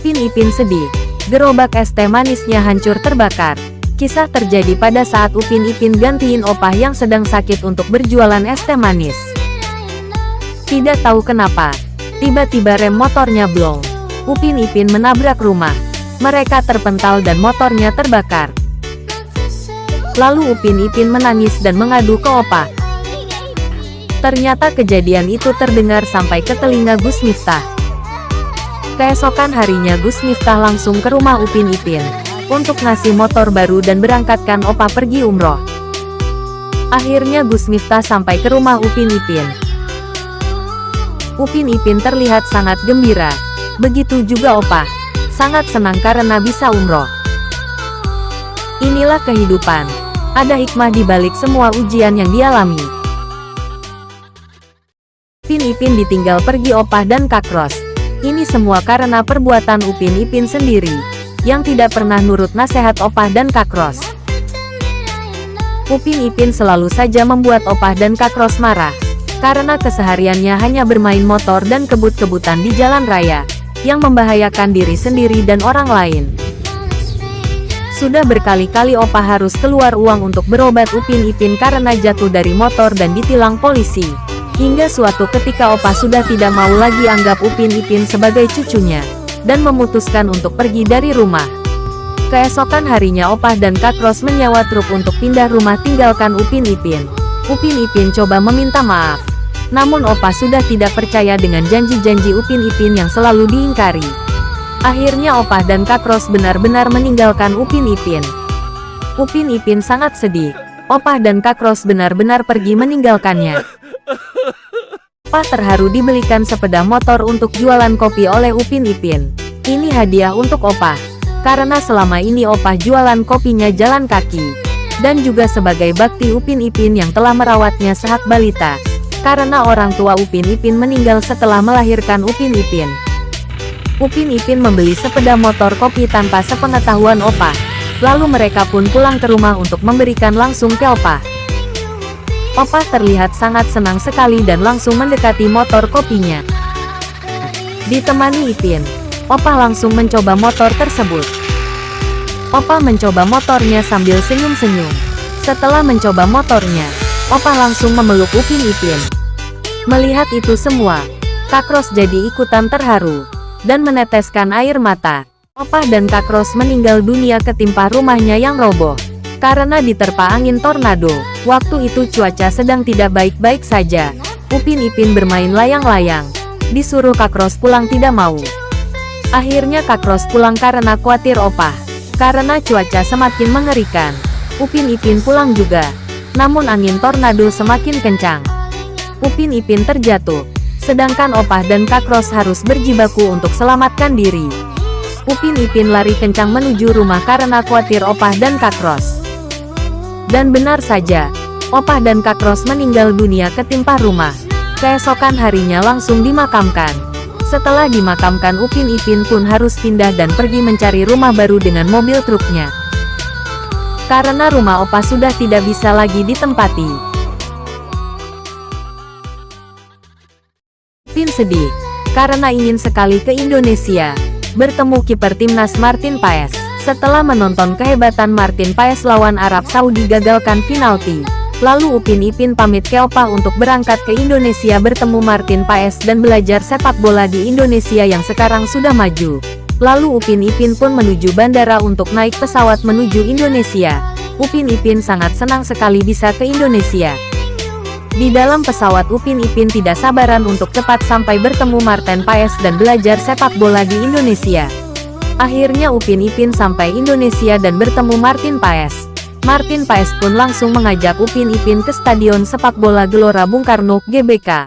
Upin Ipin sedih. Gerobak es teh manisnya hancur terbakar. Kisah terjadi pada saat Upin Ipin gantiin opah yang sedang sakit untuk berjualan es teh manis. Tidak tahu kenapa, tiba-tiba rem motornya blong. Upin Ipin menabrak rumah. Mereka terpental dan motornya terbakar. Lalu Upin Ipin menangis dan mengadu ke opah. Ternyata kejadian itu terdengar sampai ke telinga Gus Miftah. Keesokan harinya Gus Miftah langsung ke rumah Upin Ipin untuk ngasih motor baru dan berangkatkan opah pergi umroh. Akhirnya Gus Miftah sampai ke rumah Upin Ipin. Upin Ipin terlihat sangat gembira. Begitu juga opah, sangat senang karena bisa umroh. Inilah kehidupan. Ada hikmah di balik semua ujian yang dialami. Upin Ipin ditinggal pergi opah dan Kak Ros. Ini semua karena perbuatan Upin Ipin sendiri, yang tidak pernah nurut nasihat opah dan Kak Ros. Upin Ipin selalu saja membuat opah dan Kak Ros marah, karena kesehariannya hanya bermain motor dan kebut-kebutan di jalan raya, yang membahayakan diri sendiri dan orang lain. Sudah berkali-kali opah harus keluar uang untuk berobat Upin Ipin karena jatuh dari motor dan ditilang polisi. Hingga suatu ketika opah sudah tidak mau lagi anggap Upin Ipin sebagai cucunya, dan memutuskan untuk pergi dari rumah. Keesokan harinya opah dan Kak Ros menyewa truk untuk pindah rumah tinggalkan Upin Ipin. Upin Ipin coba meminta maaf. Namun opah sudah tidak percaya dengan janji-janji Upin Ipin yang selalu diingkari. Akhirnya opah dan Kak Ros benar-benar meninggalkan Upin Ipin. Upin Ipin sangat sedih. Opah dan Kak Ros benar-benar pergi meninggalkannya. Opah terharu dibelikan sepeda motor untuk jualan kopi oleh Upin Ipin. Ini hadiah untuk opah, karena selama ini opah jualan kopinya jalan kaki. Dan juga sebagai bakti Upin Ipin yang telah merawatnya sejak balita. Karena orang tua Upin Ipin meninggal setelah melahirkan Upin Ipin. Upin Ipin membeli sepeda motor kopi tanpa sepengetahuan opah. Lalu mereka pun pulang ke rumah untuk memberikan langsung ke opah. Opah terlihat sangat senang sekali dan langsung mendekati motor kopinya. Ditemani Ipin, opah langsung mencoba motor tersebut. Opah mencoba motornya sambil senyum-senyum. Setelah mencoba motornya, opah langsung memeluk Upin Ipin. Melihat itu semua, Kak Ros jadi ikutan terharu, dan meneteskan air mata. Opah dan Kak Ros meninggal dunia ketimpa rumahnya yang roboh, karena diterpa angin tornado. Waktu itu cuaca sedang tidak baik-baik saja. Upin Ipin bermain layang-layang. Disuruh Kak Ros pulang tidak mau. Akhirnya Kak Ros pulang karena khawatir opah. Karena cuaca semakin mengerikan, Upin Ipin pulang juga. Namun angin tornado semakin kencang. Upin Ipin terjatuh. Sedangkan opah dan Kak Ros harus berjibaku untuk selamatkan diri. Upin Ipin lari kencang menuju rumah karena khawatir opah dan Kak Ros. Dan benar saja, opah dan Kak Ros meninggal dunia ketimpa rumah. Keesokan harinya langsung dimakamkan. Setelah dimakamkan Upin Ipin pun harus pindah dan pergi mencari rumah baru dengan mobil truknya. Karena rumah opah sudah tidak bisa lagi ditempati. Upin sedih, karena ingin sekali ke Indonesia, bertemu kiper timnas Martin Paes. Setelah menonton kehebatan Martin Paes lawan Arab Saudi gagalkan penalti, lalu Upin Ipin pamit ke opah untuk berangkat ke Indonesia bertemu Martin Paes dan belajar sepak bola di Indonesia yang sekarang sudah maju. Lalu Upin Ipin pun menuju bandara untuk naik pesawat menuju Indonesia. Upin Ipin sangat senang sekali bisa ke Indonesia. Di dalam pesawat Upin Ipin tidak sabaran untuk cepat sampai bertemu Martin Paes dan belajar sepak bola di Indonesia. Akhirnya Upin Ipin sampai Indonesia dan bertemu Martin Paes. Martin Paes pun langsung mengajak Upin Ipin ke Stadion Sepak Bola Gelora Bung Karno, GBK.